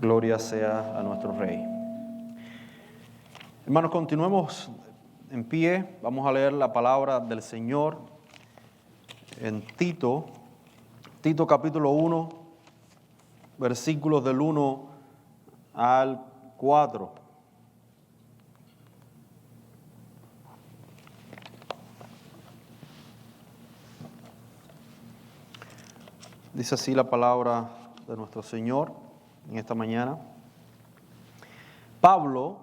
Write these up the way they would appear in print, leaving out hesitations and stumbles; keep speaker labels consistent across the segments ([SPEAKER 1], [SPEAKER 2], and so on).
[SPEAKER 1] Gloria sea a nuestro Rey. Hermanos, continuemos en pie. Vamos a leer la palabra del Señor en Tito capítulo 1, versículos del 1 al 4. Dice así la palabra de nuestro Señor en esta mañana. Pablo,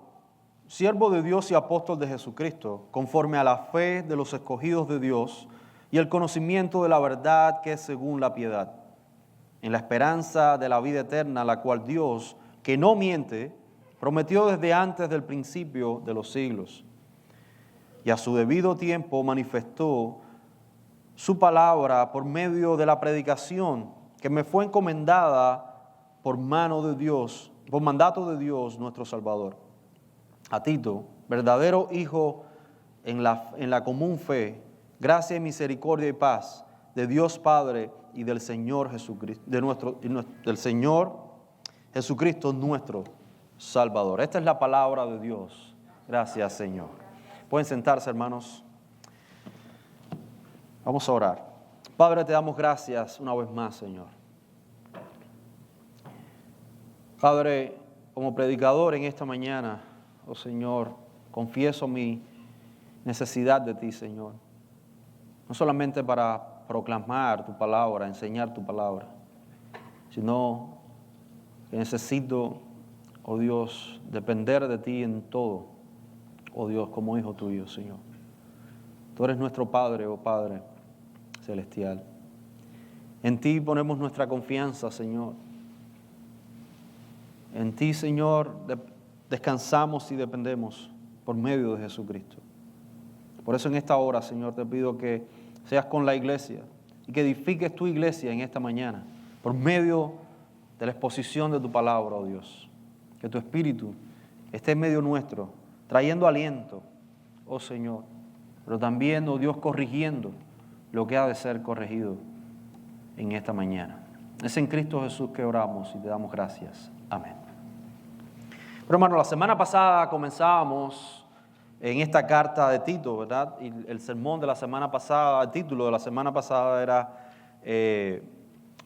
[SPEAKER 1] siervo de Dios y apóstol de Jesucristo, conforme a la fe de los escogidos de Dios y el conocimiento de la verdad que es según la piedad, en la esperanza de la vida eterna, la cual Dios, que no miente, prometió desde antes del principio de los siglos, y a su debido tiempo manifestó su palabra por medio de la predicación que me fue encomendada por mano de Dios, por mandato de Dios nuestro Salvador. A Tito, verdadero hijo en la común fe, gracia y misericordia y paz de Dios Padre y del Señor Jesucristo, del Señor Jesucristo nuestro Salvador. Esta es la palabra de Dios. Gracias, Señor. Pueden sentarse, hermanos. Vamos a orar. Padre, te damos gracias una vez más, Señor. Padre, como predicador en esta mañana, oh Señor, confieso mi necesidad de ti, Señor. No solamente para proclamar tu palabra, enseñar tu palabra, sino que necesito, oh Dios, depender de ti en todo, oh Dios, como hijo tuyo, Señor. Tú eres nuestro Padre, oh Padre celestial. En ti ponemos nuestra confianza, Señor. En ti, Señor, descansamos y dependemos por medio de Jesucristo. Por eso en esta hora, Señor, te pido que seas con la iglesia y que edifiques tu iglesia en esta mañana por medio de la exposición de tu palabra, oh Dios. Que tu Espíritu esté en medio nuestro, trayendo aliento, oh Señor, pero también, oh Dios, corrigiendo lo que ha de ser corregido en esta mañana. Es en Cristo Jesús que oramos y te damos gracias. Amén. Pero hermano, la semana pasada comenzábamos en esta carta de Tito, ¿verdad? Y el sermón de la semana pasada, el título de la semana pasada era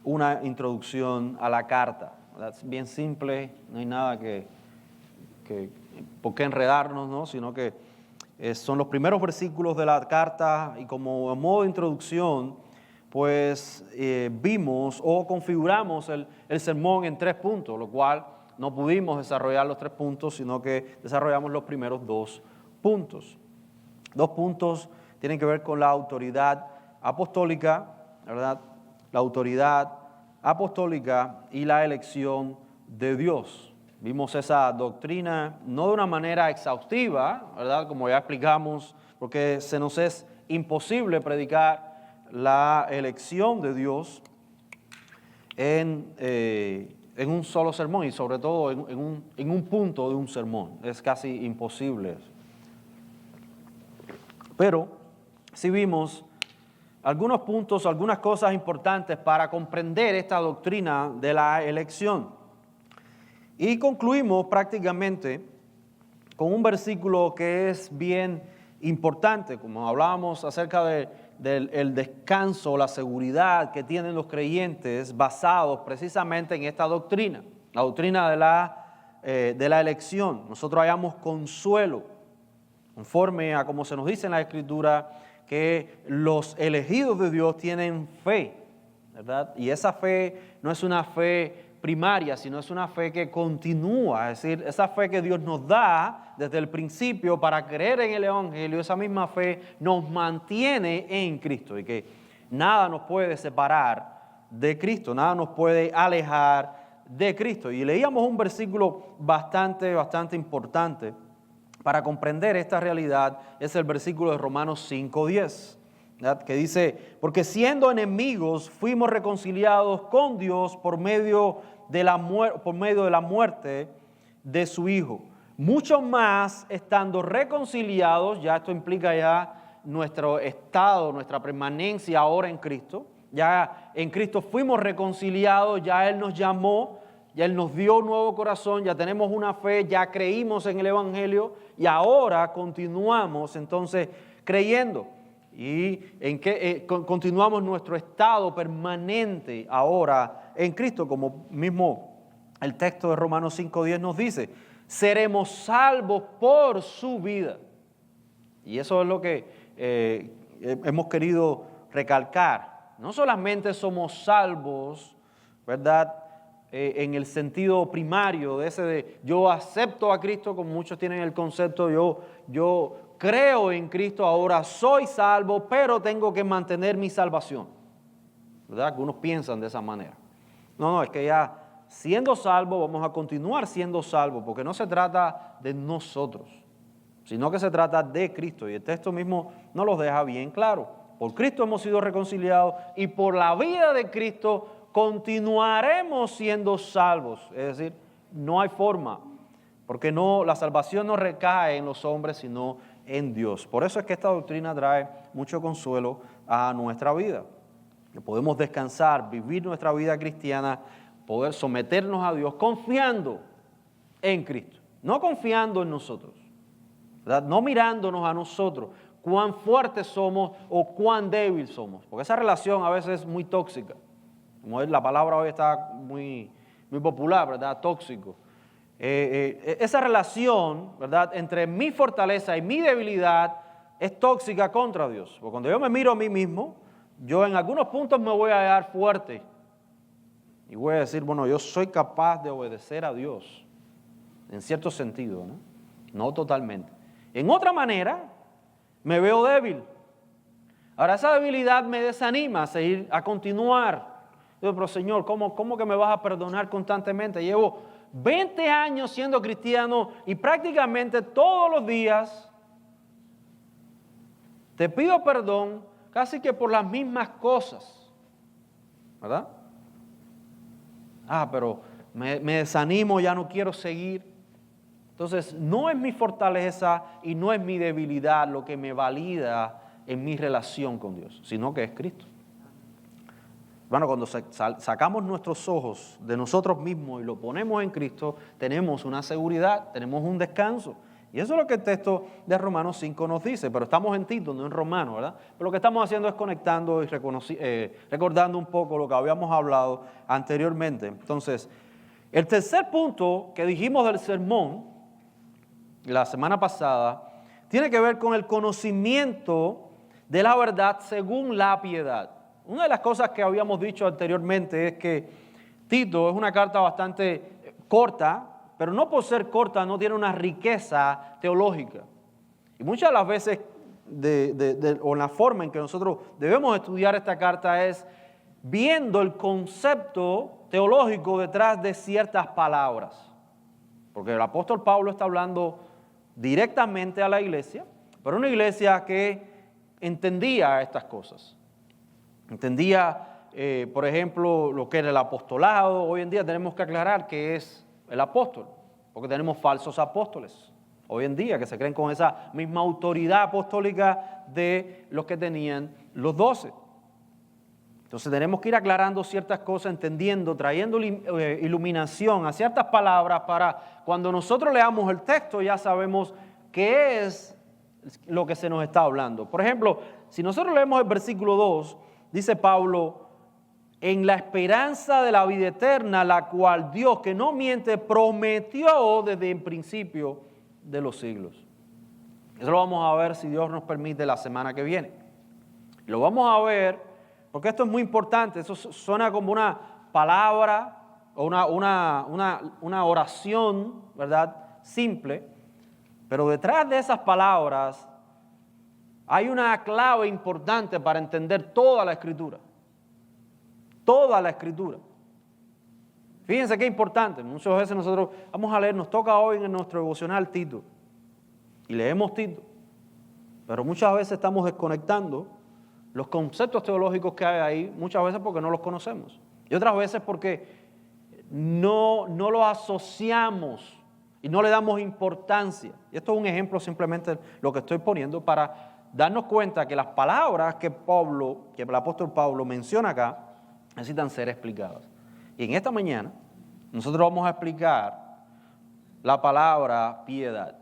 [SPEAKER 1] una introducción a la carta, ¿verdad? Es bien simple, no hay nada por qué enredarnos, ¿no? Sino que son los primeros versículos de la carta y como a modo de introducción, pues vimos o configuramos el sermón en 3 puntos, lo cual no pudimos desarrollar los 3 puntos, sino que desarrollamos los primeros 2 puntos. 2 puntos tienen que ver con la autoridad apostólica, ¿verdad? La autoridad apostólica y la elección de Dios. Vimos esa doctrina no de una manera exhaustiva, ¿verdad? Como ya explicamos, porque se nos es imposible predicar la elección de Dios en un solo sermón y sobre todo en un punto de un sermón. Es casi imposible. Pero sí vimos algunos puntos, algunas cosas importantes para comprender esta doctrina de la elección. Y concluimos prácticamente con un versículo que es bien importante, como hablábamos acerca del descanso, la seguridad que tienen los creyentes basados precisamente en esta doctrina, la doctrina de la elección. Nosotros hallamos consuelo, conforme a como se nos dice en la Escritura, que los elegidos de Dios tienen fe, ¿verdad? Y esa fe no es una fe primaria, sino es una fe que continúa, es decir, esa fe que Dios nos da desde el principio para creer en el Evangelio, esa misma fe nos mantiene en Cristo y que nada nos puede separar de Cristo, nada nos puede alejar de Cristo. Y leíamos un versículo bastante importante para comprender esta realidad, es el versículo de Romanos 5:10. ¿verdad? Que dice, porque siendo enemigos fuimos reconciliados con Dios por medio de la muerte de su Hijo. Mucho más estando reconciliados, ya esto implica ya nuestro estado, nuestra permanencia ahora en Cristo. Ya en Cristo fuimos reconciliados, ya Él nos llamó ya Él nos dio un nuevo corazón, ya tenemos una fe, ya creímos en el Evangelio y ahora continuamos entonces creyendo. Y en que continuamos nuestro estado permanente ahora en Cristo, como mismo el texto de Romanos 5:10 nos dice, seremos salvos por su vida. Y eso es lo que hemos querido recalcar. No solamente somos salvos, ¿verdad? En el sentido primario de ese de yo acepto a Cristo, como muchos tienen el concepto, yo creo en Cristo, ahora soy salvo, pero tengo que mantener mi salvación. ¿Verdad? Algunos piensan de esa manera. No, es que ya siendo salvo vamos a continuar siendo salvos, porque no se trata de nosotros, sino que se trata de Cristo. Y el texto mismo nos lo deja bien claro. Por Cristo hemos sido reconciliados y por la vida de Cristo continuaremos siendo salvos. Es decir, no hay forma, porque la salvación no recae en los hombres, sino en Dios. Por eso es que esta doctrina trae mucho consuelo a nuestra vida. Que podemos descansar, vivir nuestra vida cristiana, poder someternos a Dios confiando en Cristo, no confiando en nosotros, ¿verdad? No mirándonos a nosotros, cuán fuertes somos o cuán débiles somos, porque esa relación a veces es muy tóxica. Como la palabra hoy está muy popular, ¿verdad? Tóxico. Esa relación, ¿verdad?, entre mi fortaleza y mi debilidad es tóxica contra Dios. Porque cuando yo me miro a mí mismo, yo en algunos puntos me voy a hallar fuerte. Y voy a decir, bueno, yo soy capaz de obedecer a Dios, en cierto sentido, ¿no? No totalmente. En otra manera, me veo débil. Ahora, esa debilidad me desanima a continuar. Yo, pero Señor, ¿cómo que me vas a perdonar constantemente? Llevo 20 años siendo cristiano y prácticamente todos los días te pido perdón casi que por las mismas cosas, ¿verdad? Pero me desanimo, ya no quiero seguir. Entonces, no es mi fortaleza y no es mi debilidad lo que me valida en mi relación con Dios, sino que es Cristo. Bueno, cuando sacamos nuestros ojos de nosotros mismos y lo ponemos en Cristo, tenemos una seguridad, tenemos un descanso. Y eso es lo que el texto de Romanos 5 nos dice, pero estamos en Tito, no en Romanos, ¿verdad? Pero lo que estamos haciendo es conectando y recordando un poco lo que habíamos hablado anteriormente. Entonces, el tercer punto que dijimos del sermón la semana pasada tiene que ver con el conocimiento de la verdad según la piedad. Una de las cosas que habíamos dicho anteriormente es que Tito es una carta bastante corta, pero no por ser corta no tiene una riqueza teológica. Y muchas de las veces, o la forma en que nosotros debemos estudiar esta carta es viendo el concepto teológico detrás de ciertas palabras. Porque el apóstol Pablo está hablando directamente a la iglesia, pero una iglesia que entendía estas cosas. Entendía, por ejemplo, lo que era el apostolado. Hoy en día tenemos que aclarar qué es el apóstol, porque tenemos falsos apóstoles hoy en día que se creen con esa misma autoridad apostólica de los que tenían los 12. Entonces tenemos que ir aclarando ciertas cosas, entendiendo, trayendo iluminación a ciertas palabras para cuando nosotros leamos el texto ya sabemos qué es lo que se nos está hablando. Por ejemplo, si nosotros leemos el versículo 2, dice Pablo, en la esperanza de la vida eterna, la cual Dios, que no miente, prometió desde el principio de los siglos. Eso lo vamos a ver si Dios nos permite la semana que viene. Lo vamos a ver porque esto es muy importante. Eso suena como una palabra o una oración, ¿verdad? Simple, pero detrás de esas palabras hay una clave importante para entender toda la Escritura. Toda la Escritura. Fíjense qué importante. Muchas veces nosotros vamos a leer, nos toca hoy en nuestro devocional Tito, y leemos Tito, pero muchas veces estamos desconectando los conceptos teológicos que hay ahí, muchas veces porque no los conocemos, y otras veces porque no los asociamos y no le damos importancia. Y esto es un ejemplo simplemente lo que estoy poniendo para darnos cuenta que las palabras que el apóstol Pablo menciona acá necesitan ser explicadas. Y en esta mañana nosotros vamos a explicar la palabra piedad.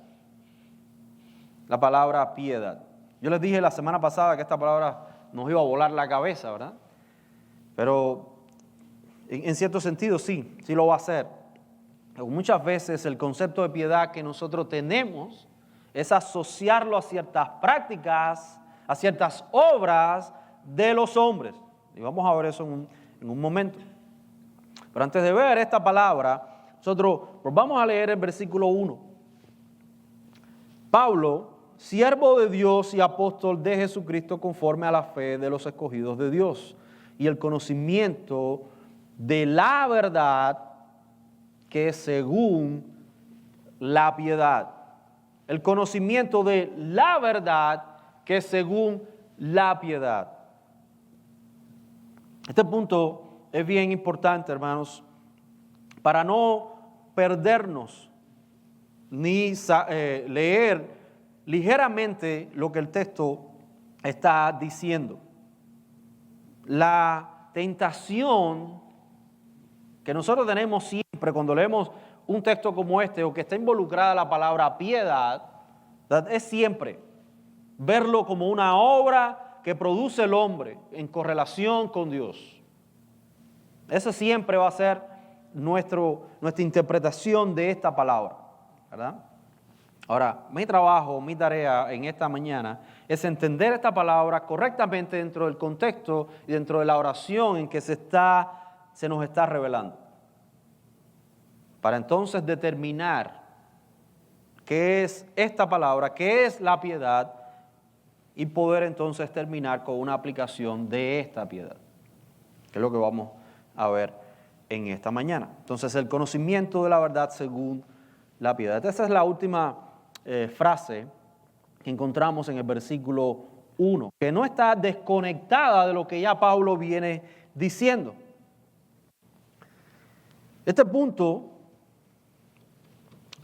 [SPEAKER 1] La palabra piedad. Yo les dije la semana pasada que esta palabra nos iba a volar la cabeza, ¿verdad? Pero en cierto sentido sí lo va a hacer. Muchas veces el concepto de piedad que nosotros tenemos es asociarlo a ciertas prácticas, a ciertas obras de los hombres. Y vamos a ver eso en un momento. Pero antes de ver esta palabra, nosotros vamos a leer el versículo 1. Pablo, siervo de Dios y apóstol de Jesucristo conforme a la fe de los escogidos de Dios y el conocimiento de la verdad que es según la piedad. El conocimiento de la verdad que es según la piedad. Este punto es bien importante, hermanos, para no perdernos ni leer ligeramente lo que el texto está diciendo. La tentación que nosotros tenemos siempre cuando leemos un texto como este o que está involucrada la palabra piedad, es siempre verlo como una obra que produce el hombre en correlación con Dios. Esa siempre va a ser nuestra interpretación de esta palabra, ¿verdad? Ahora, mi trabajo, mi tarea en esta mañana es entender esta palabra correctamente dentro del contexto y dentro de la oración en que se nos está revelando. Para entonces determinar qué es esta palabra, qué es la piedad y poder entonces terminar con una aplicación de esta piedad, que es lo que vamos a ver en esta mañana. Entonces, el conocimiento de la verdad según la piedad. Esa es la última frase que encontramos en el versículo 1, que no está desconectada de lo que ya Pablo viene diciendo. Este punto,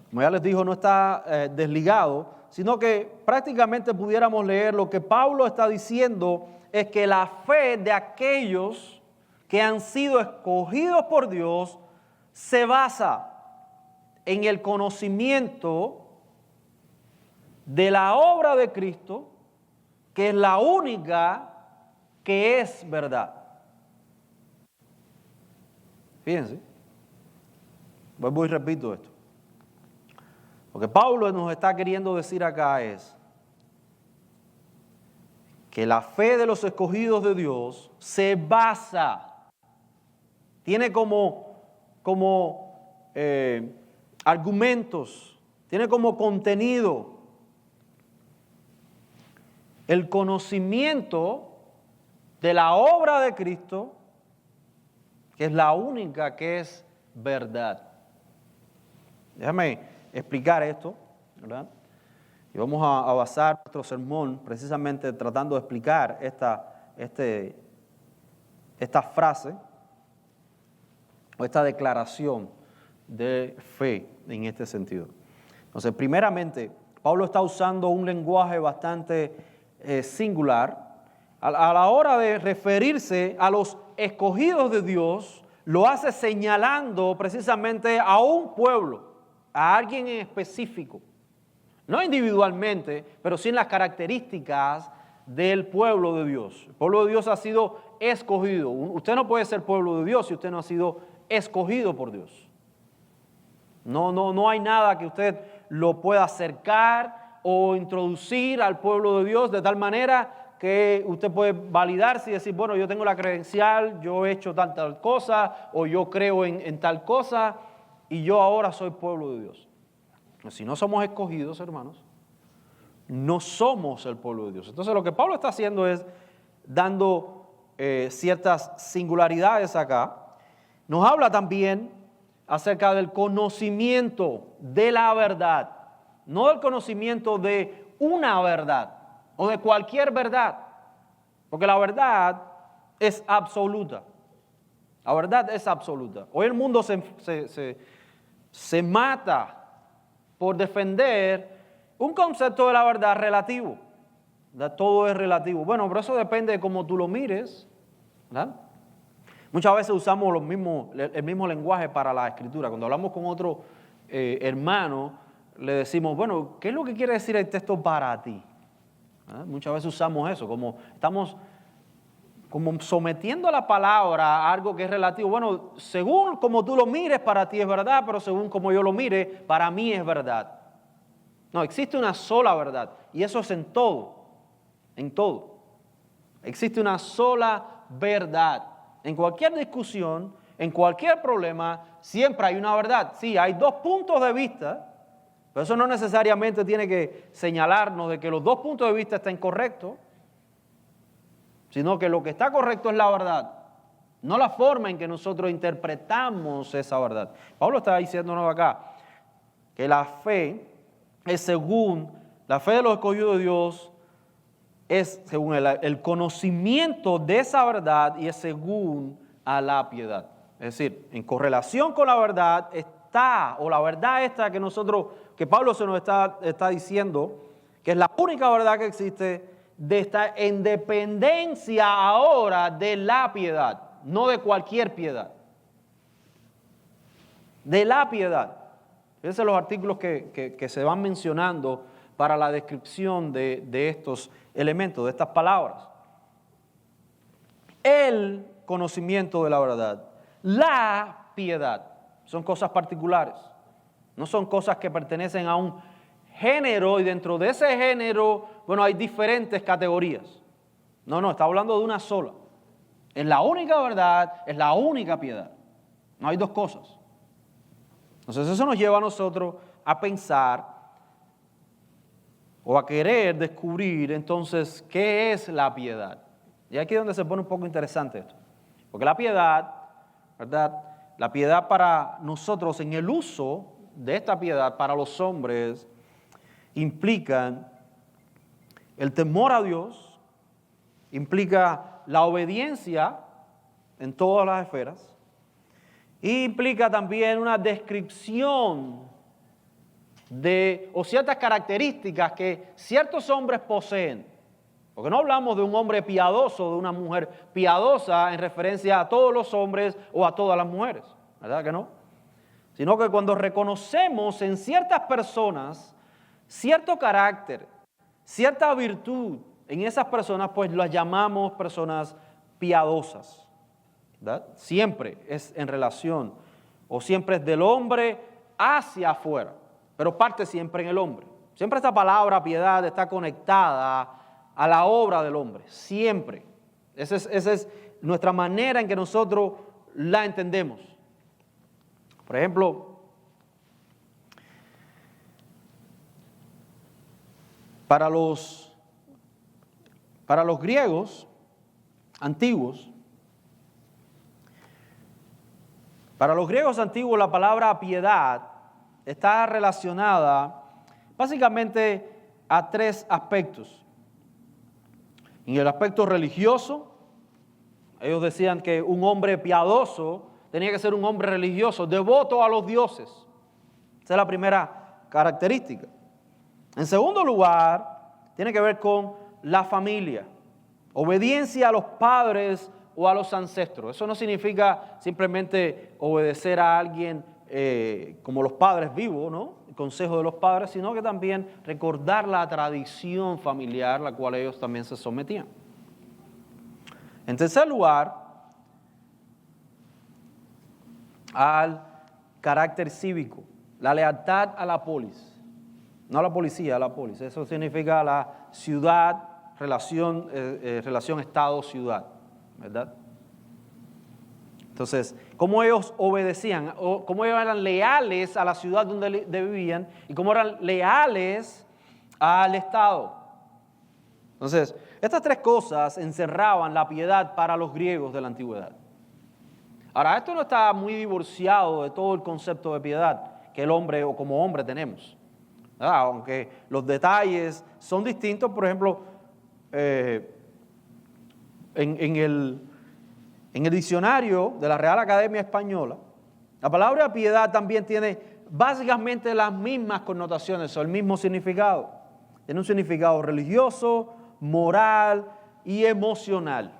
[SPEAKER 1] como ya les digo, no está desligado, sino que prácticamente pudiéramos leer lo que Pablo está diciendo es que la fe de aquellos que han sido escogidos por Dios se basa en el conocimiento de la obra de Cristo, que es la única que es verdad. Fíjense, vuelvo y repito esto. Lo que Pablo nos está queriendo decir acá es que la fe de los escogidos de Dios se basa, tiene como argumentos, tiene como contenido el conocimiento de la obra de Cristo, que es la única que es verdad. Déjame explicar esto, ¿verdad? Y vamos a basar nuestro sermón precisamente tratando de explicar esta frase o esta declaración de fe en este sentido. Entonces, primeramente, Pablo está usando un lenguaje bastante singular. A la hora de referirse a los escogidos de Dios, lo hace señalando precisamente a un pueblo, a alguien en específico. No individualmente, pero sí en las características del pueblo de Dios. El pueblo de Dios ha sido escogido. Usted no puede ser pueblo de Dios si usted no ha sido escogido por Dios. No hay nada que usted lo pueda acercar o introducir al pueblo de Dios de tal manera que usted puede validarse y decir, bueno, yo tengo la credencial, yo he hecho tal cosa, o yo creo en tal cosa, y yo ahora soy pueblo de Dios. Si no somos escogidos, hermanos, no somos el pueblo de Dios. Entonces lo que Pablo está haciendo es dando ciertas singularidades acá. Nos habla también acerca del conocimiento de la verdad, no del conocimiento de una verdad o de cualquier verdad, porque la verdad es absoluta. La verdad es absoluta. Hoy el mundo se mata por defender un concepto de la verdad relativo. Todo es relativo. Bueno, pero eso depende de cómo tú lo mires, ¿verdad? Muchas veces usamos el mismo lenguaje para la escritura. Cuando hablamos con otro hermano, le decimos, bueno, ¿qué es lo que quiere decir el texto para ti? Muchas veces usamos eso, como estamos como sometiendo la palabra a algo que es relativo. Bueno, según como tú lo mires, para ti es verdad, pero según como yo lo mire, para mí es verdad. No, existe una sola verdad, y eso es en todo, en todo. Existe una sola verdad. En cualquier discusión, en cualquier problema, siempre hay una verdad. Sí, hay dos puntos de vista, pero eso no necesariamente tiene que señalarnos de que los dos puntos de vista estén correctos, sino que lo que está correcto es la verdad, no la forma en que nosotros interpretamos esa verdad. Pablo está diciéndonos acá que la fe es según, la fe de los escogidos de Dios es según el conocimiento de esa verdad y es según a la piedad. Es decir, en correlación con la verdad está, o la verdad esta que Pablo se nos está diciendo, que es la única verdad que existe, de estar en dependencia ahora de la piedad, no de cualquier piedad, de la piedad. Fíjense los artículos que se van mencionando para la descripción de estos elementos, de estas palabras. El conocimiento de la verdad, la piedad, son cosas particulares, no son cosas que pertenecen a un género y dentro de ese género, bueno, hay diferentes categorías. No, está hablando de una sola. Es la única verdad, es la única piedad. No hay dos cosas. Entonces eso nos lleva a nosotros a pensar o a querer descubrir entonces qué es la piedad. Y aquí es donde se pone un poco interesante esto. Porque la piedad, ¿verdad? La piedad para nosotros en el uso de esta piedad para los hombres implica el temor a Dios, implica la obediencia en todas las esferas, y implica también una descripción o ciertas características que ciertos hombres poseen. Porque no hablamos de un hombre piadoso, de una mujer piadosa en referencia a todos los hombres o a todas las mujeres, ¿verdad que no? Sino que cuando reconocemos en ciertas personas cierto carácter, cierta virtud en esas personas, pues las llamamos personas piadosas, ¿verdad? Siempre es en relación, o siempre es del hombre hacia afuera, pero parte siempre en el hombre. Siempre esta palabra piedad está conectada a la obra del hombre, siempre. Esa es nuestra manera en que nosotros la entendemos. Por ejemplo, para los griegos antiguos, la palabra piedad está relacionada básicamente a tres aspectos. En el aspecto religioso, ellos decían que un hombre piadoso tenía que ser un hombre religioso, devoto a los dioses. Esa es la primera característica. En segundo lugar, tiene que ver con la familia, obediencia a los padres o a los ancestros. Eso no significa simplemente obedecer a alguien como los padres vivos, ¿no? El consejo de los padres, sino que también recordar la tradición familiar, la cual ellos también se sometían. En tercer lugar, al carácter cívico, la lealtad a la polis. No a la policía, a la polis. Eso significa la ciudad, relación Estado-ciudad, ¿verdad? Entonces, cómo ellos obedecían, o cómo ellos eran leales a la ciudad donde vivían y cómo eran leales al Estado. Entonces, estas tres cosas encerraban la piedad para los griegos de la antigüedad. Ahora, esto no está muy divorciado de todo el concepto de piedad que el hombre o como hombre tenemos. Aunque los detalles son distintos, por ejemplo, en el diccionario de la Real Academia Española, la palabra piedad también tiene básicamente las mismas connotaciones o el mismo significado. Tiene un significado religioso, moral y emocional.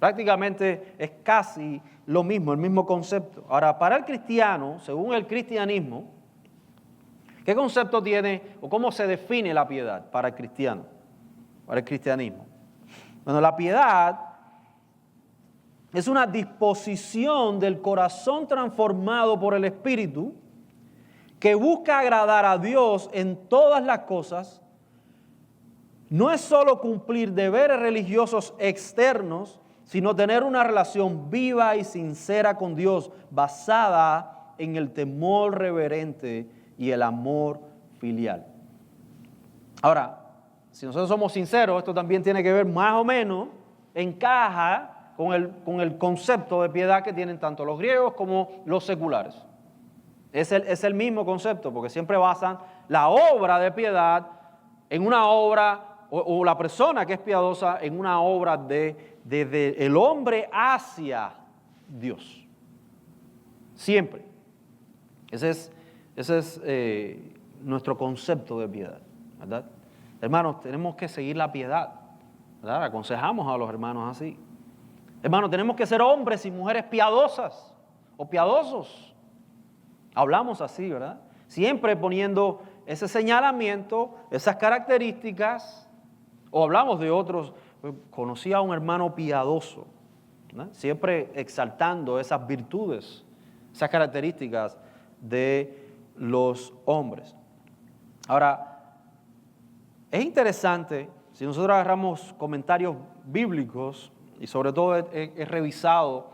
[SPEAKER 1] Prácticamente es casi lo mismo, el mismo concepto. Ahora, para el cristiano, según el cristianismo, ¿qué concepto tiene o cómo se define la piedad para el cristiano, para el cristianismo? Bueno, la piedad es una disposición del corazón transformado por el Espíritu que busca agradar a Dios en todas las cosas. No es solo cumplir deberes religiosos externos, sino tener una relación viva y sincera con Dios, basada en el temor reverente y el amor filial. Ahora, si nosotros somos sinceros, esto también tiene que ver más o menos, encaja con el concepto de piedad que tienen tanto los griegos como los seculares. Es el mismo concepto, porque siempre basan la obra de piedad en una obra, o la persona que es piadosa en una obra desde el hombre hacia Dios. Siempre. Ese es nuestro concepto de piedad, ¿verdad? Hermanos, tenemos que seguir la piedad, ¿verdad? Aconsejamos a los hermanos así. Hermanos, tenemos que ser hombres y mujeres piadosas o piadosos. Hablamos así, ¿verdad? Siempre poniendo ese señalamiento, esas características, o hablamos de otros. Conocí a un hermano piadoso, ¿no? Siempre exaltando esas virtudes, esas características de los hombres. Ahora, es interesante, si nosotros agarramos comentarios bíblicos, y sobre todo he revisado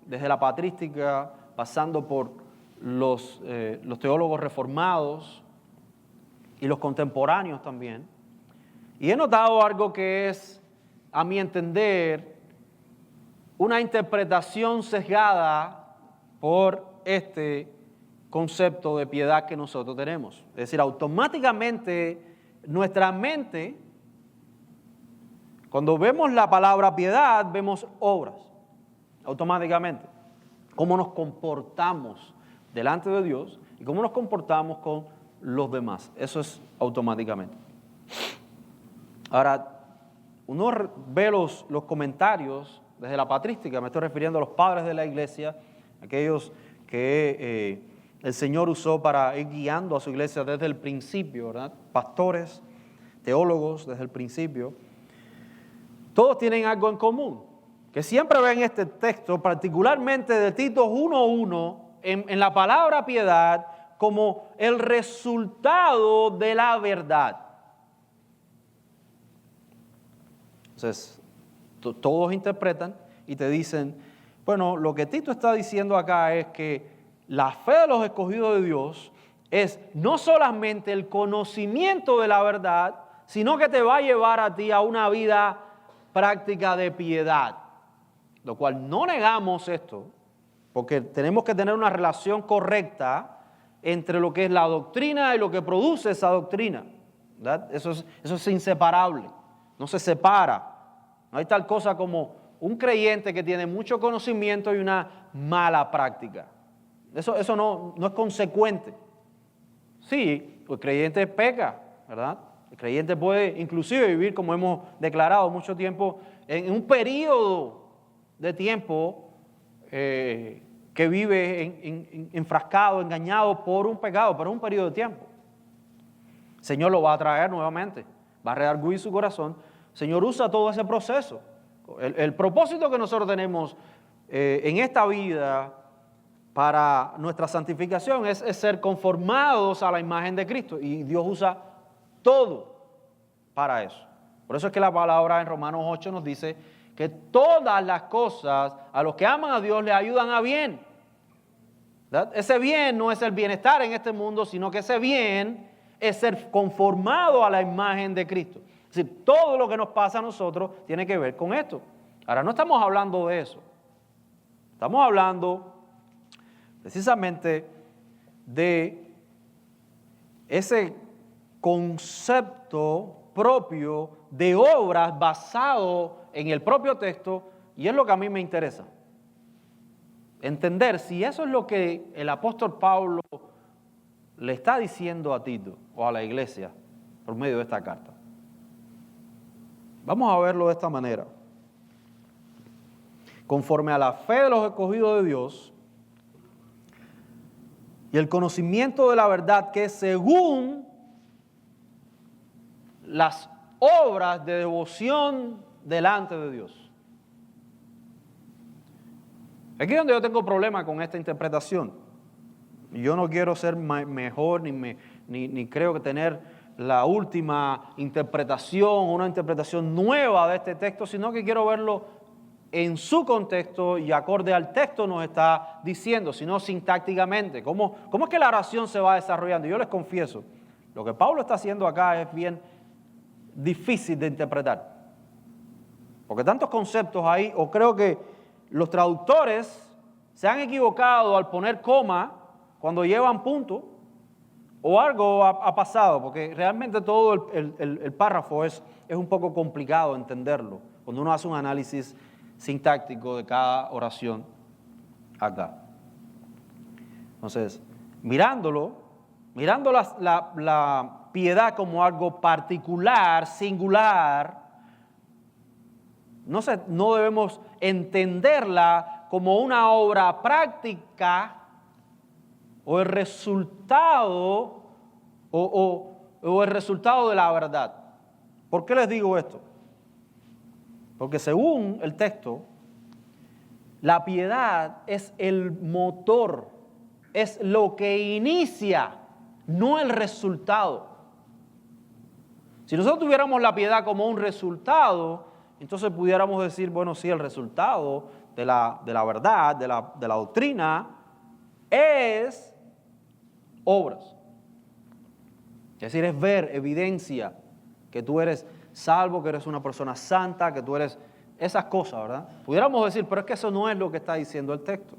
[SPEAKER 1] desde la patrística, pasando por los teólogos reformados y los contemporáneos también, y he notado algo que es, a mi entender, una interpretación sesgada por este concepto de piedad que nosotros tenemos. Es decir, automáticamente nuestra mente, cuando vemos la palabra piedad, vemos obras, automáticamente. Cómo nos comportamos delante de Dios y cómo nos comportamos con los demás. Eso es automáticamente. Ahora, uno ve los comentarios desde la patrística, me estoy refiriendo a los padres de la iglesia, aquellos que el Señor usó para ir guiando a su iglesia desde el principio, ¿verdad? Pastores, teólogos desde el principio. Todos tienen algo en común, que siempre ven este texto, particularmente de Tito 1:1, en la palabra piedad, como el resultado de la verdad. Entonces, todos interpretan y te dicen, bueno, lo que Tito está diciendo acá es que la fe de los escogidos de Dios es no solamente el conocimiento de la verdad, sino que te va a llevar a ti a una vida práctica de piedad. Lo cual no negamos esto, porque tenemos que tener una relación correcta entre lo que es la doctrina y lo que produce esa doctrina, ¿verdad? Eso es inseparable, no se separa. No hay tal cosa como un creyente que tiene mucho conocimiento y una mala práctica. Eso no es consecuente. Sí, el creyente peca, ¿verdad? El creyente puede inclusive vivir, como hemos declarado, mucho tiempo, en un periodo de tiempo que vive enfrascado, engañado por un pecado, pero es un periodo de tiempo. El Señor lo va a traer nuevamente, va a redarguir su corazón. El Señor usa todo ese proceso. El propósito que nosotros tenemos en esta vida para nuestra santificación es ser conformados a la imagen de Cristo. Y Dios usa todo para eso. Por eso es que la palabra en Romanos 8 nos dice que todas las cosas a los que aman a Dios le ayudan a bien. ¿Verdad? Ese bien no es el bienestar en este mundo, sino que ese bien es ser conformado a la imagen de Cristo. Es decir, todo lo que nos pasa a nosotros tiene que ver con esto. Ahora, no estamos hablando de eso. Estamos hablando precisamente de ese concepto propio de obras basado en el propio texto, y es lo que a mí me interesa. Entender si eso es lo que el apóstol Pablo le está diciendo a Tito o a la iglesia por medio de esta carta. Vamos a verlo de esta manera. conforme a la fe de los escogidos de Dios y el conocimiento de la verdad que es según las obras de devoción delante de Dios. Aquí es donde yo tengo problema con esta interpretación. Yo no quiero ser mejor ni creo que tener la última interpretación, una interpretación nueva de este texto, sino que quiero verlo en su contexto y acorde al texto nos está diciendo, sino sintácticamente. ¿Cómo es que la oración se va desarrollando? Yo les confieso, lo que Pablo está haciendo acá es bien difícil de interpretar. Porque tantos conceptos ahí, o creo que los traductores se han equivocado al poner coma cuando llevan punto, o algo ha pasado, porque realmente todo el párrafo es un poco complicado entenderlo, cuando uno hace un análisis sintáctico de cada oración acá. Entonces, mirando la piedad como algo particular, singular, no debemos entenderla como una obra práctica o el resultado o el resultado de la verdad. ¿Por qué les digo esto? Porque según el texto, la piedad es el motor, es lo que inicia, no el resultado. Si nosotros tuviéramos la piedad como un resultado, entonces pudiéramos decir, bueno, sí, el resultado de la verdad, de la doctrina, es obras. Es decir, es ver, evidencia que tú eres salvo, que eres una persona santa, que tú eres esas cosas, ¿verdad? Pudiéramos decir, pero es que eso no es lo que está diciendo el texto.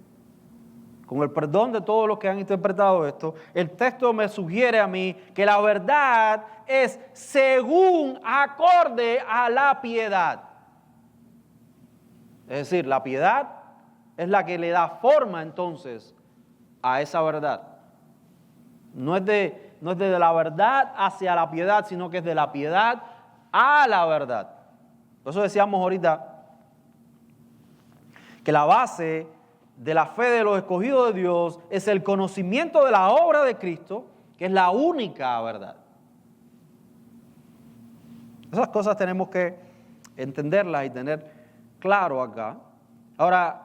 [SPEAKER 1] Con el perdón de todos los que han interpretado esto, el texto me sugiere a mí que la verdad es según, acorde a la piedad. Es decir, la piedad es la que le da forma entonces a esa verdad. No es de la verdad hacia la piedad, sino que es de la piedad a la verdad. Por eso decíamos ahorita que la base de la fe de los escogidos de Dios es el conocimiento de la obra de Cristo, que es la única verdad. Esas cosas tenemos que entenderlas y tener claro acá. Ahora,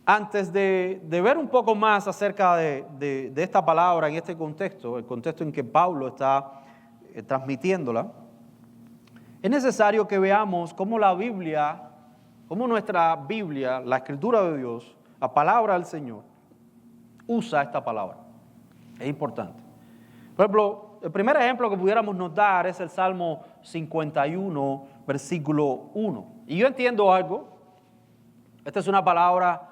[SPEAKER 1] antes de ver un poco más acerca de esta palabra en este contexto, el contexto en que Pablo está transmitiéndola, es necesario que veamos cómo nuestra Biblia, la Escritura de Dios, la palabra del Señor, usa esta palabra. Es importante. Por ejemplo, el primer ejemplo que pudiéramos notar es el Salmo 51, versículo 1. Y yo entiendo algo. Esta es una palabra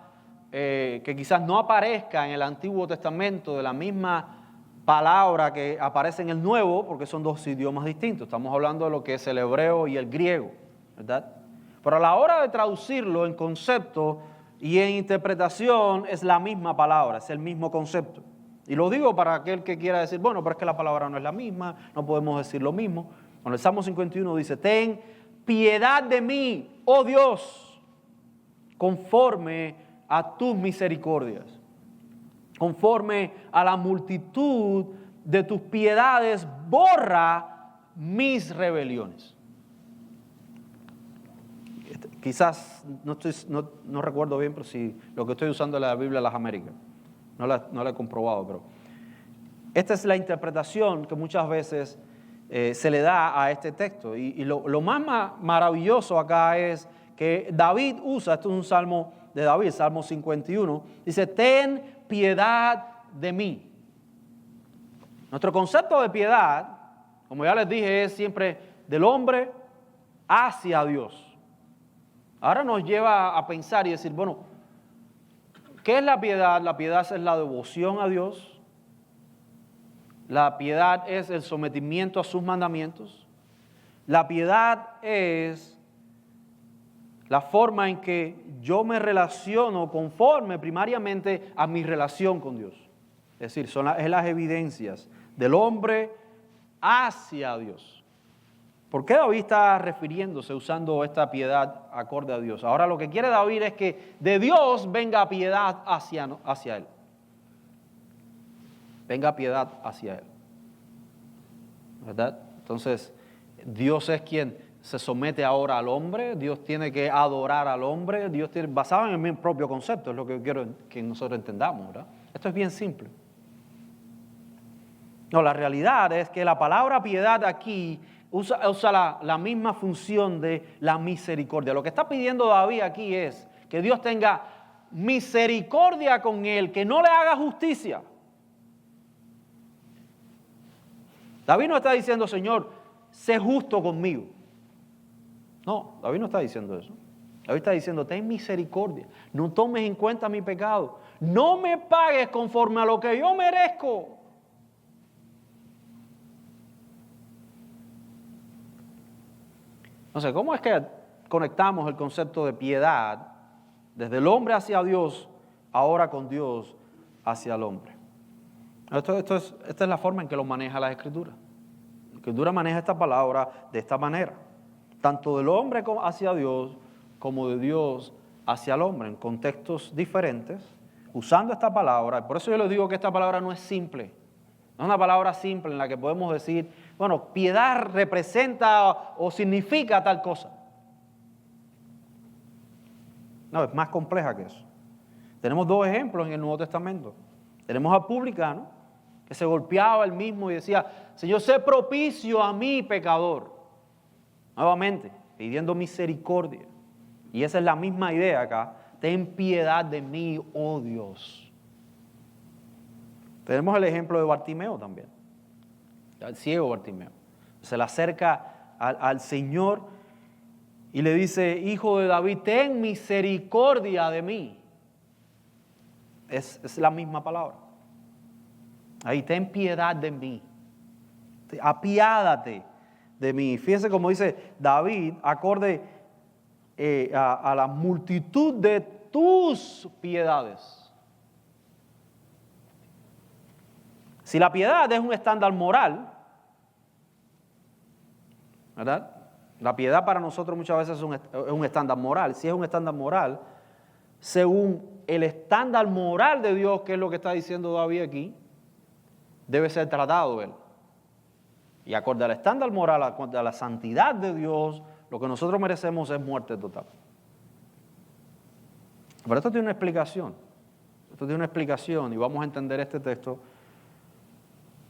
[SPEAKER 1] que quizás no aparezca en el Antiguo Testamento de la misma palabra que aparece en el Nuevo, porque son dos idiomas distintos. Estamos hablando de lo que es el hebreo y el griego, ¿verdad? Pero a la hora de traducirlo en concepto y en interpretación es la misma palabra, es el mismo concepto. Y lo digo para aquel que quiera decir, bueno, pero es que la palabra no es la misma, no podemos decir lo mismo. Bueno, el Salmo 51 dice, ten piedad de mí, oh Dios, conforme a tus misericordias, conforme a la multitud de tus piedades, borra mis rebeliones. Quizás, no recuerdo bien, pero si lo que estoy usando es la Biblia de las Américas. No la he comprobado, pero esta es la interpretación que muchas veces se le da a este texto. Y lo más maravilloso acá es que David usa, esto es un salmo de David, Salmo 51, dice, ten piedad de mí. Nuestro concepto de piedad, como ya les dije, es siempre del hombre hacia Dios. Ahora nos lleva a pensar y decir, bueno, ¿qué es la piedad? La piedad es la devoción a Dios. La piedad es el sometimiento a sus mandamientos. La piedad es la forma en que yo me relaciono conforme primariamente a mi relación con Dios. Es decir, es las evidencias del hombre hacia Dios. ¿Por qué David está refiriéndose, usando esta piedad acorde a Dios? Ahora lo que quiere David es que de Dios venga piedad hacia él. Venga piedad hacia él. ¿Verdad? Entonces, Dios es quien se somete ahora al hombre, Dios tiene que adorar al hombre, Dios tiene, basado en mi propio concepto, es lo que quiero que nosotros entendamos, ¿verdad? Esto es bien simple. No, la realidad es que la palabra piedad aquí usa la misma función de la misericordia. Lo que está pidiendo David aquí es que Dios tenga misericordia con él, que no le haga justicia. David no está diciendo, Señor, sé justo conmigo. No, David no está diciendo eso. David está diciendo, ten misericordia, no tomes en cuenta mi pecado, no me pagues conforme a lo que yo merezco. No sé, ¿cómo es que conectamos el concepto de piedad desde el hombre hacia Dios, ahora con Dios hacia el hombre? Esta es la forma en que lo maneja la Escritura. La Escritura maneja esta palabra de esta manera, tanto del hombre hacia Dios como de Dios hacia el hombre, en contextos diferentes, usando esta palabra. Por eso yo les digo que esta palabra no es simple. No es una palabra simple en la que podemos decir, bueno, piedad representa o significa tal cosa. No, es más compleja que eso. Tenemos dos ejemplos en el Nuevo Testamento. Tenemos al publicano, que se golpeaba él mismo y decía, Señor, sé propicio a mí, pecador. Nuevamente, pidiendo misericordia. Y esa es la misma idea acá. Ten piedad de mí, oh Dios. Tenemos el ejemplo de Bartimeo también. El ciego Bartimeo. Se le acerca al Señor y le dice, Hijo de David, ten misericordia de mí. Es la misma palabra. Ahí, ten piedad de mí. Apiádate de mí. Fíjense cómo dice David, acorde a la multitud de tus piedades. Si la piedad es un estándar moral, ¿verdad? La piedad para nosotros muchas veces es un estándar moral. Si es un estándar moral, según el estándar moral de Dios, que es lo que está diciendo David aquí, debe ser tratado él. Y acorde al estándar moral, acorde a la santidad de Dios, lo que nosotros merecemos es muerte total. Pero esto tiene una explicación. Esto tiene una explicación y vamos a entender este texto.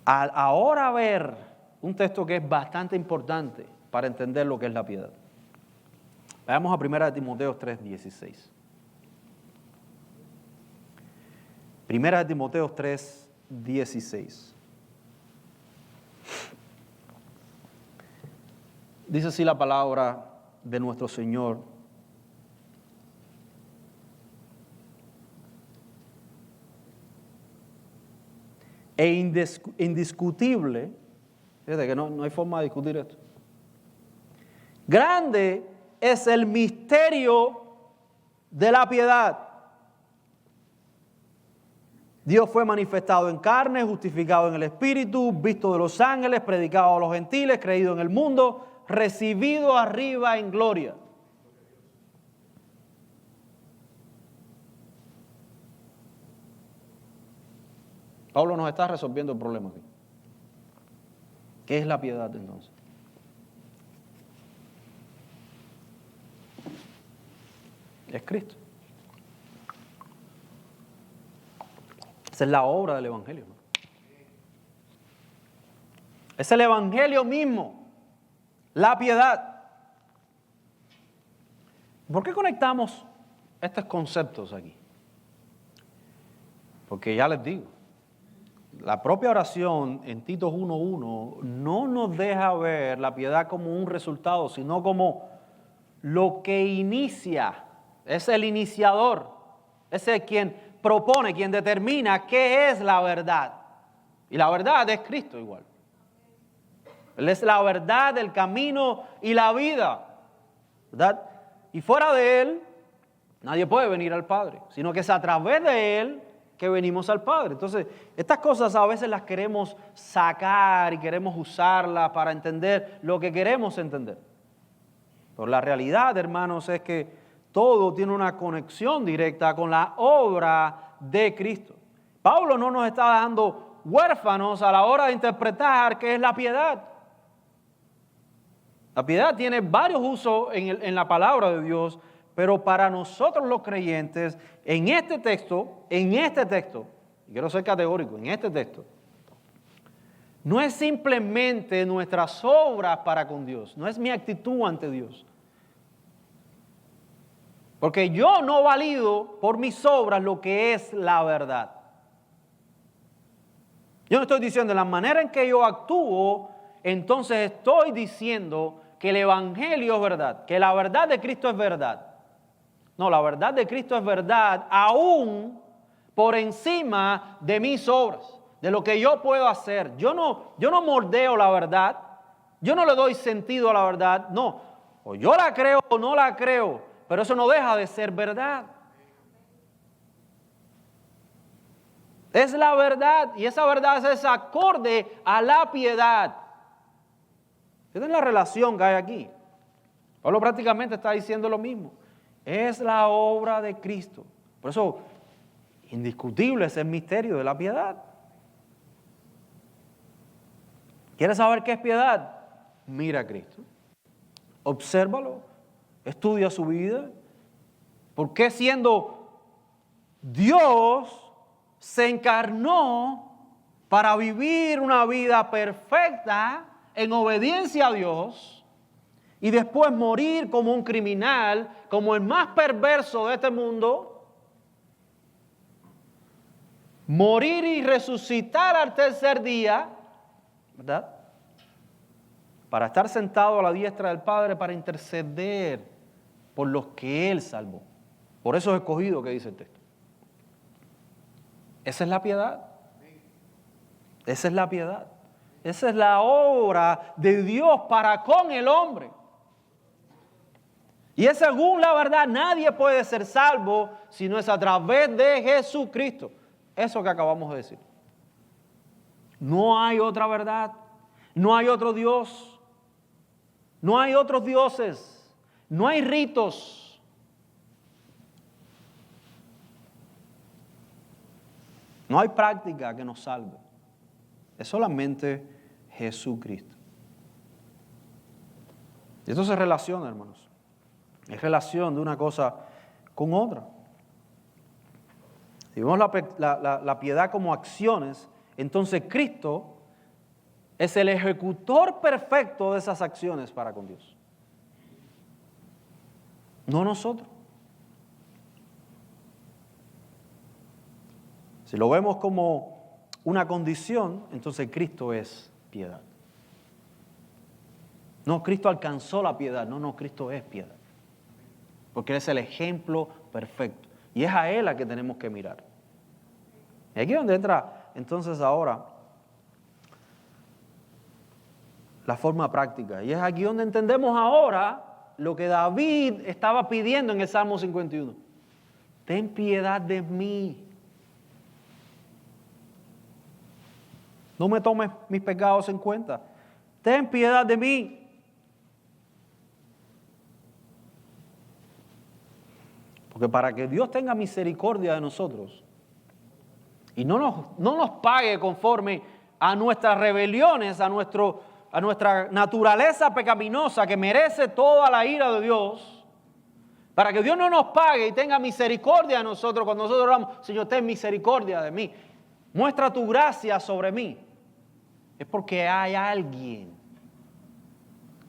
[SPEAKER 1] Al ahora ver un texto que es bastante importante para entender lo que es la piedad. Vayamos a 1 Timoteo 3:16. 1 Timoteo 3:16. Dice así la palabra de nuestro Señor. E indiscutible, fíjate que no hay forma de discutir esto. Grande es el misterio de la piedad. Dios fue manifestado en carne, justificado en el Espíritu, visto de los ángeles, predicado a los gentiles, creído en el mundo, recibido arriba en gloria. Pablo nos está resolviendo el problema aquí. ¿Qué es la piedad entonces? Es Cristo. Esa es la obra del Evangelio, ¿no? Es el Evangelio mismo, la piedad. ¿Por qué conectamos estos conceptos aquí? Porque ya les digo, la propia oración en Tito 1:1 no nos deja ver la piedad como un resultado, sino como lo que inicia. Es el iniciador, es el quien propone, quien determina qué es la verdad. Y la verdad es Cristo igual. Él es la verdad, el camino y la vida, ¿verdad? Y fuera de Él, nadie puede venir al Padre, sino que es a través de Él que venimos al Padre. Entonces, estas cosas a veces las queremos sacar y queremos usarlas para entender lo que queremos entender. Pero la realidad, hermanos, es que todo tiene una conexión directa con la obra de Cristo. Pablo no nos está dejando huérfanos a la hora de interpretar qué es la piedad. La piedad tiene varios usos en la palabra de Dios, pero para nosotros los creyentes, en este texto, y quiero ser categórico, en este texto, no es simplemente nuestras obras para con Dios, no es mi actitud ante Dios. Porque yo no valido por mis obras lo que es la verdad. Yo no estoy diciendo de la manera en que yo actúo, entonces estoy diciendo que el Evangelio es verdad, que la verdad de Cristo es verdad. No, la verdad de Cristo es verdad aún por encima de mis obras, de lo que yo puedo hacer. Yo no moldeo la verdad, yo no le doy sentido a la verdad, no. O yo la creo o no la creo, pero eso no deja de ser verdad. Es la verdad y esa verdad es acorde a la piedad. Esa es la relación que hay aquí. Pablo prácticamente está diciendo lo mismo. Es la obra de Cristo. Por eso, indiscutible es el misterio de la piedad. ¿Quieres saber qué es piedad? Mira a Cristo. Obsérvalo. Estudia su vida. ¿Por qué siendo Dios se encarnó para vivir una vida perfecta en obediencia a Dios y después morir como un criminal, como el más perverso de este mundo, morir y resucitar al tercer día, ¿verdad? Para estar sentado a la diestra del Padre para interceder por los que Él salvó. Por eso es escogido que dice el texto. Esa es la piedad. Esa es la piedad. Esa es la obra de Dios para con el hombre. Y es según la verdad, nadie puede ser salvo si no es a través de Jesucristo. Eso que acabamos de decir. No hay otra verdad. No hay otro Dios. No hay otros dioses. No hay ritos. No hay práctica que nos salve. Es solamente Jesucristo. Y esto se relaciona, hermanos. Es relación de una cosa con otra. Si vemos la piedad como acciones, entonces Cristo es el ejecutor perfecto de esas acciones para con Dios. No nosotros. Si lo vemos como una condición, entonces Cristo es piedad. No, Cristo alcanzó la piedad. No, Cristo es piedad. Porque Él es el ejemplo perfecto. Y es a Él a que tenemos que mirar. Y aquí es donde entra entonces ahora la forma práctica. Y es aquí donde entendemos ahora lo que David estaba pidiendo en el Salmo 51. Ten piedad de mí. No me tomes mis pecados en cuenta. Ten piedad de mí. Porque para que Dios tenga misericordia de nosotros y no nos pague conforme a nuestras rebeliones, a nuestra naturaleza pecaminosa que merece toda la ira de Dios, para que Dios no nos pague y tenga misericordia de nosotros cuando nosotros oramos, Señor, ten misericordia de mí, muestra tu gracia sobre mí, es porque hay alguien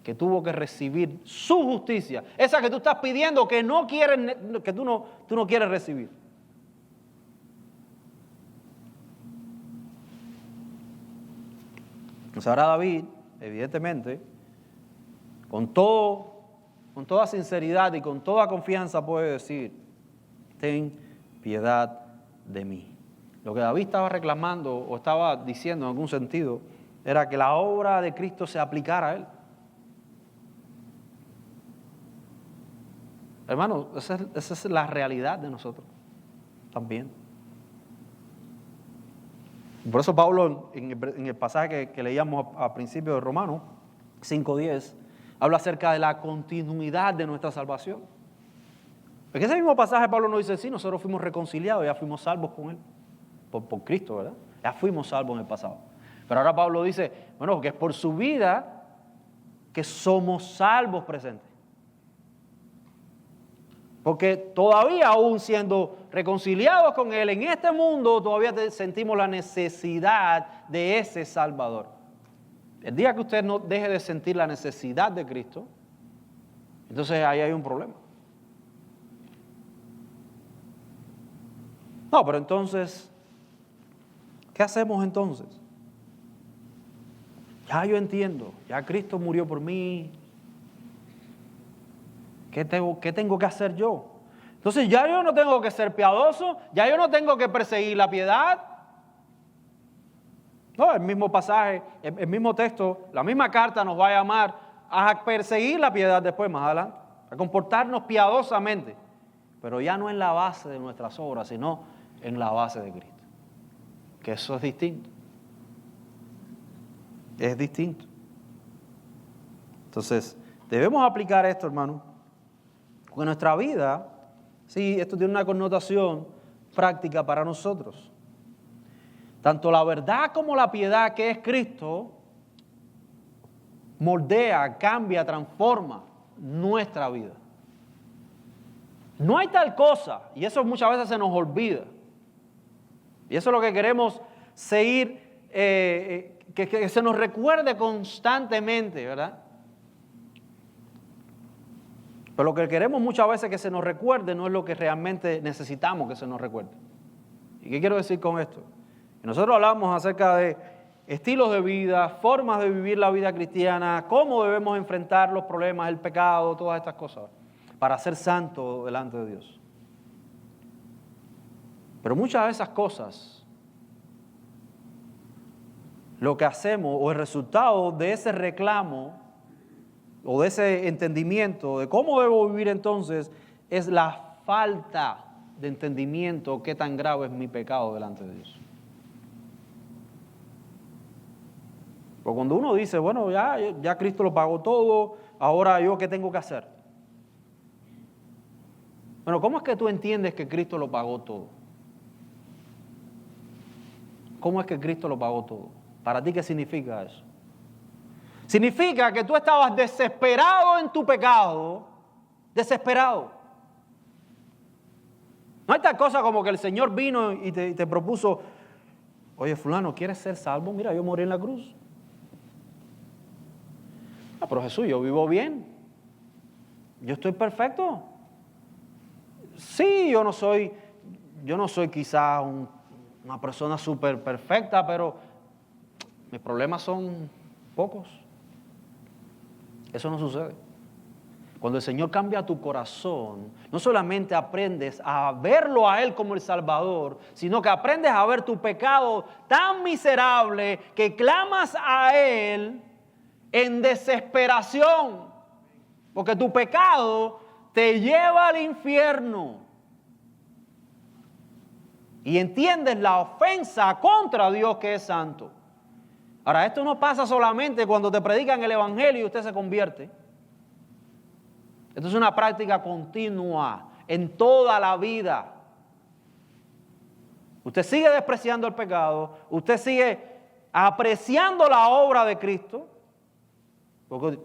[SPEAKER 1] que tuvo que recibir su justicia, esa que tú estás pidiendo que no quieres, que tú no quieres recibir. Pues ahora David, evidentemente, con toda sinceridad y con toda confianza puede decir, ten piedad de mí. Lo que David estaba reclamando o estaba diciendo en algún sentido era que la obra de Cristo se aplicara a él. Hermanos, esa es la realidad de nosotros también. Por eso Pablo, en el pasaje que leíamos a principio de Romanos 5:10, habla acerca de la continuidad de nuestra salvación. En ese mismo pasaje Pablo nos dice, sí, nosotros fuimos reconciliados, ya fuimos salvos con Él, por Cristo, ¿verdad? Ya fuimos salvos en el pasado. Pero ahora Pablo dice, bueno, que es por su vida que somos salvos presentes. Porque todavía aún siendo reconciliados con Él en este mundo, todavía sentimos la necesidad de ese Salvador. El día que usted no deje de sentir la necesidad de Cristo, entonces ahí hay un problema. No, pero entonces, ¿qué hacemos entonces? Ya yo entiendo, ya Cristo murió por mí. ¿Qué tengo que hacer yo? Entonces ya yo no tengo que ser piadoso, ya yo no tengo que perseguir la piedad. No, el mismo pasaje, el mismo texto, la misma carta nos va a llamar a perseguir la piedad después, más adelante, a comportarnos piadosamente, pero ya no en la base de nuestras obras, sino en la base de Cristo. Que eso es distinto. Es distinto. Entonces, debemos aplicar esto, hermano. Porque nuestra vida, sí, esto tiene una connotación práctica para nosotros. Tanto la verdad como la piedad que es Cristo, moldea, cambia, transforma nuestra vida. No hay tal cosa, y eso muchas veces se nos olvida. Y eso es lo que queremos seguir, que se nos recuerde constantemente, ¿verdad? Pero lo que queremos muchas veces que se nos recuerde no es lo que realmente necesitamos que se nos recuerde. ¿Y qué quiero decir con esto? Nosotros hablamos acerca de estilos de vida, formas de vivir la vida cristiana, cómo debemos enfrentar los problemas, el pecado, todas estas cosas, para ser santos delante de Dios. Pero muchas de esas cosas, lo que hacemos o el resultado de ese reclamo o de ese entendimiento de cómo debo vivir entonces, es la falta de entendimiento qué tan grave es mi pecado delante de Dios. Porque cuando uno dice, bueno, ya Cristo lo pagó todo, ahora yo qué tengo que hacer. Bueno, ¿cómo es que tú entiendes que Cristo lo pagó todo? ¿Cómo es que Cristo lo pagó todo? ¿Para ti qué significa eso? Significa que tú estabas desesperado en tu pecado, desesperado. No hay tal cosa como que el Señor vino y te propuso, oye, fulano, ¿quieres ser salvo? Mira, yo morí en la cruz. Ah, pero Jesús, yo vivo bien. Yo estoy perfecto. Sí, yo no soy quizás una persona súper perfecta, pero mis problemas son pocos. Eso no sucede. Cuando el Señor cambia tu corazón, no solamente aprendes a verlo a Él como el Salvador, sino que aprendes a ver tu pecado tan miserable que clamas a Él en desesperación, porque tu pecado te lleva al infierno. Y entiendes la ofensa contra Dios que es santo. Ahora, esto no pasa solamente cuando te predican el Evangelio y usted se convierte. Esto es una práctica continua en toda la vida. Usted sigue despreciando el pecado, usted sigue apreciando la obra de Cristo, porque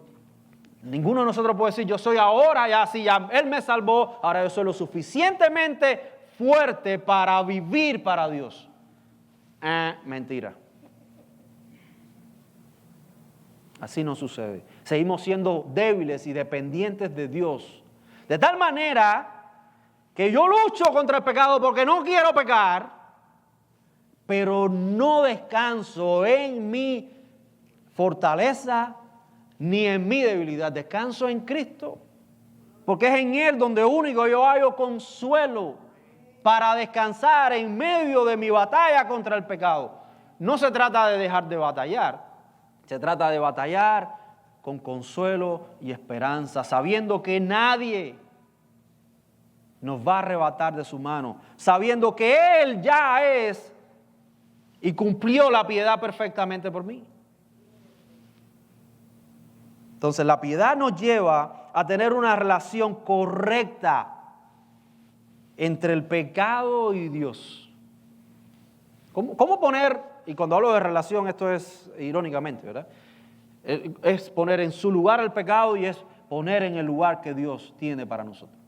[SPEAKER 1] ninguno de nosotros puede decir, yo soy ahora, ya Él me salvó, ahora yo soy lo suficientemente fuerte para vivir para Dios. Mentira. Así no sucede. Seguimos siendo débiles y dependientes de Dios. De tal manera que yo lucho contra el pecado porque no quiero pecar, pero no descanso en mi fortaleza ni en mi debilidad. Descanso en Cristo, porque es en Él donde único yo hallo consuelo para descansar en medio de mi batalla contra el pecado. No se trata de dejar de batallar. Se trata de batallar con consuelo y esperanza, sabiendo que nadie nos va a arrebatar de su mano, sabiendo que Él ya es y cumplió la piedad perfectamente por mí. Entonces la piedad nos lleva a tener una relación correcta entre el pecado y Dios. ¿Cómo poner, y cuando hablo de relación esto es irónicamente, ¿verdad? Es poner en su lugar el pecado y es poner en el lugar que Dios tiene para nosotros.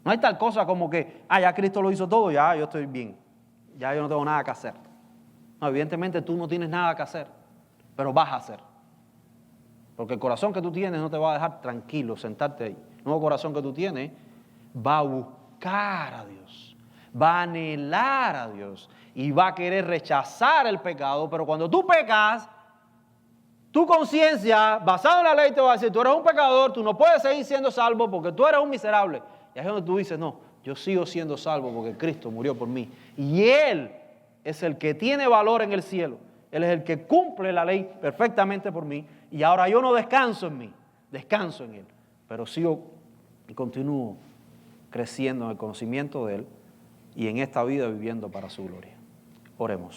[SPEAKER 1] No hay tal cosa como que, ya Cristo lo hizo todo, ya yo estoy bien, ya yo no tengo nada que hacer. No, evidentemente tú no tienes nada que hacer, pero vas a hacer. Porque el corazón que tú tienes no te va a dejar tranquilo, sentarte ahí. El nuevo corazón que tú tienes va a buscar a Dios, va a anhelar a Dios y va a querer rechazar el pecado, pero cuando tú pecas, tu conciencia, basada en la ley, te va a decir, tú eres un pecador, tú no puedes seguir siendo salvo porque tú eres un miserable. Y ahí es donde tú dices, no, yo sigo siendo salvo porque Cristo murió por mí. Y Él es el que tiene valor en el cielo. Él es el que cumple la ley perfectamente por mí. Y ahora yo no descanso en mí, descanso en Él. Pero sigo y continúo creciendo en el conocimiento de Él y en esta vida viviendo para su gloria. Oremos.